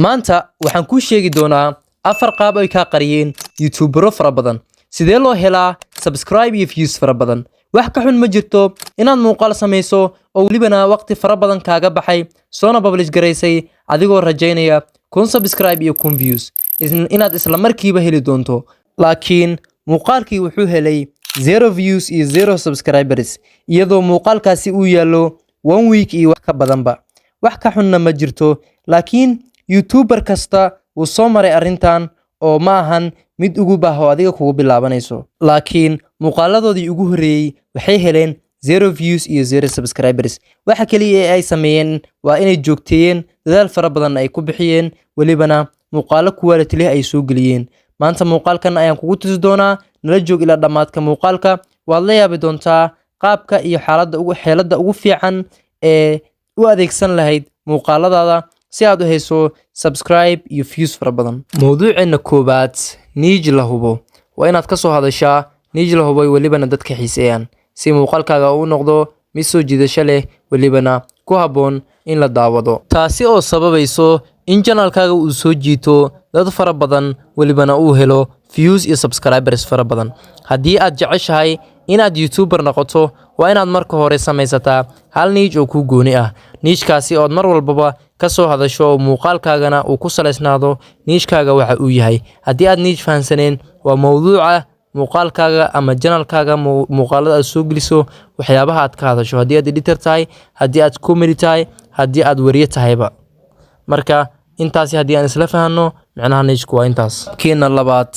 maanta waxaan kuu sheegi doonaa 4 qaab ay ka qariyeen YouTubero fara badan sidee loo helaa subscribe iyo views fara badan wax ka xun ma jirto inaad muuqaal samayso oo walibana waqti fara badan kaaga baxay soona publish gareysay adigoo rajaynaya kun subscribe iyo kun views inaad isla markiiba heli doonto laakiin muuqaalkii wuxuu helay 0 views iyo 0 subscribers iyadoo muuqaalkaasi uu yaalo 1 week iyo wax ka badanba wax ka xunna ma jirto laakiin YouTuber kasta uu soo maray arrintan oo ma ahan mid ugu baaho adiga kugu bilaabanayso laakiin muuqaaladoodii ugu horeeyay waxay heleen 0 views iyo 0 subscribers waxa kaliya ee ay sameeyeen waa inay joogteeyeen dadaal fara badan ay ku bixiyeen walibana muuqaalo quality leh ay soo galiyeen maanta muuqaalkan ayaan kugu tusi doonaa nala joog ilaa dhamaadka muuqaalka waad la yaabi doontaa qaabka iyo xeeladda ugu fiican ee u adeegsan lahayd muuqaaladaada si aad u hayso subscribe iyo views fara badan mowduuceena koobaad niche la hubo waa inaad ka soo hadashaa niche la hubo walibana dadka xiiseeyaan si muuqaalkaaga uu noqdo mid soo jiidasho leh walibana ku habboon in la daawado taasi oo sababayso in channelkaaga uu soo jiito dad fara badan walibana uu helo views iyo subscribers fara badan haddii aad jeceshahay inaad YouTuber noqoto waa inaad marka hore samaysataa hal niche oo ku gooni ah niche-kaasi oo mar walbaba ka soo hadasho oo muuqaalkaagana uu ku saleysnaado niche-kaaga waxa uu yahay haddii aad niche fahansaneen waa mowduuca muuqaalkaaga ama channelkaaga muuqaalada aad soo geliso waxyaabaha aad ka hadasho haddii aad editor tahay haddii aad comedy tahay haddii aad wariye tahayba marka intaasi haddii aan isla fahanno macnaha niche-ku waa intaas keena labaad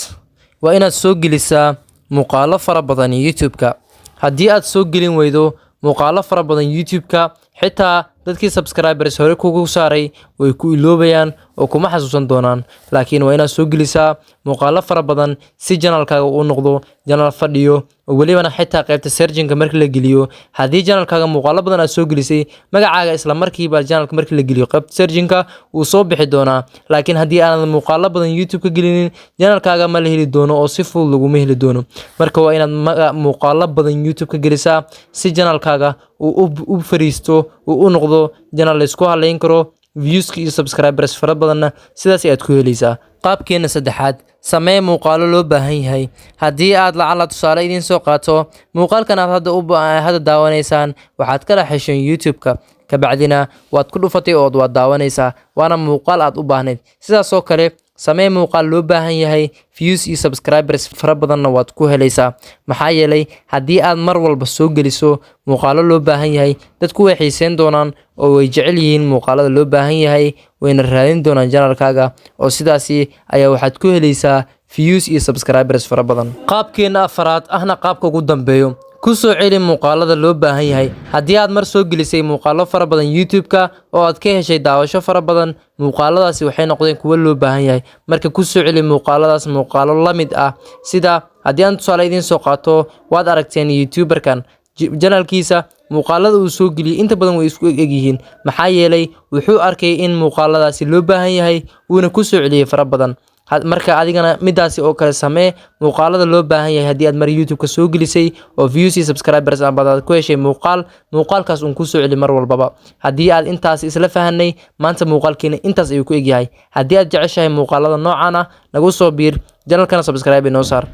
waa inaad soo gelisaa muuqaalo fara badan YouTube-ka haddii aad soo gelin weydo muuqaalo fara badan YouTube-ka xitaa dadkii subscribers hore kugu saaray way ku iloobayaan oo kuma xasuusan doonaan laakiin waa inaad soo gelisaa muuqaalo fara badan si channelkaaga uu noqdo channel fadhiyo oo walibana xitaa qaybta searching-ka markii la geliyo haddii channelkaaga muuqaalo badan aad soo gelisay magacaaga isla markiiba channelka markii la geliyo qaybta searching-ka uu soo bixi doonaa laakiin haddii aanad muuqaalo badan YouTube ka gelinin channelkaaga ma la heli doono oo si fudud laguma heli doono marka waa inaad muuqaalo badan YouTube ka gelisaa si channelkaaga uu u fariisto uu u noqdo channel la isku halayn karo views iyo subscribers fara badanna sidaas aad ku helaysaa qaabkeena saddexaad samee muuqaalo loo baahan yahay haddii aad lacala tusaale idin soo qaato muuqaalkan aad hadda daawanaysaan waxaad ka dhaxasheen YouTube-ka kabacdina waad ku dhufatay oo waad daawanaysaa waana muuqaal aad u baahnayd sidaas oo kale samee muuqaal loo baahan yahay views iyo subscribers fara badanna waad ku helaysaa maxaa yeelay haddii aad mar walba soo geliso muuqaalo loo baahan yahay dadku way xiiseyn doonaan oo way jecel yihiin muuqaalada loo baahan yahay wayna raadin doonaan channelkaaga oo sidaasi ayaa waxaad ku helaysaa views iyo subscribers fara badan qaabkeena afaraad ahna qaabka ugu dambeeyo ku soo celi muuqaalada loo baahan yahay haddii aad mar soo gelisay muuqaalo fara badan YouTube-ka oo aad ka heshay daawasho fara badan muuqaaladaasi waxay noqdeen kuwo loo baahan yahay marka ku soo celi muuqaaladaas muuqaalo la mid ah sida haddii aan tusaale idin soo qaato waad aragteen YouTuberkan channelkiisa muuqaalada uu soo geliyay inta badan way isku egyihiin maxaa yeelay wuxuu arkay in muuqaaladaasi loo baahan yahay wuuna ku soo celiyay fara badan marka adigana midaasi oo kale samee muuqaalada loo baahan yahay haddii aad mar YouTube-ka soo gelisay oo views iyo subscribers aad ku heshay muuqaalkaas ku soo celi mar walbaba haddii aad intaas isla fahanay maanta muuqaalkeena intaas ayuu ku egyahay haddii aad jeceshahay muuqaalada noocan ah nagu soo biir channelkana subscribe inoo saar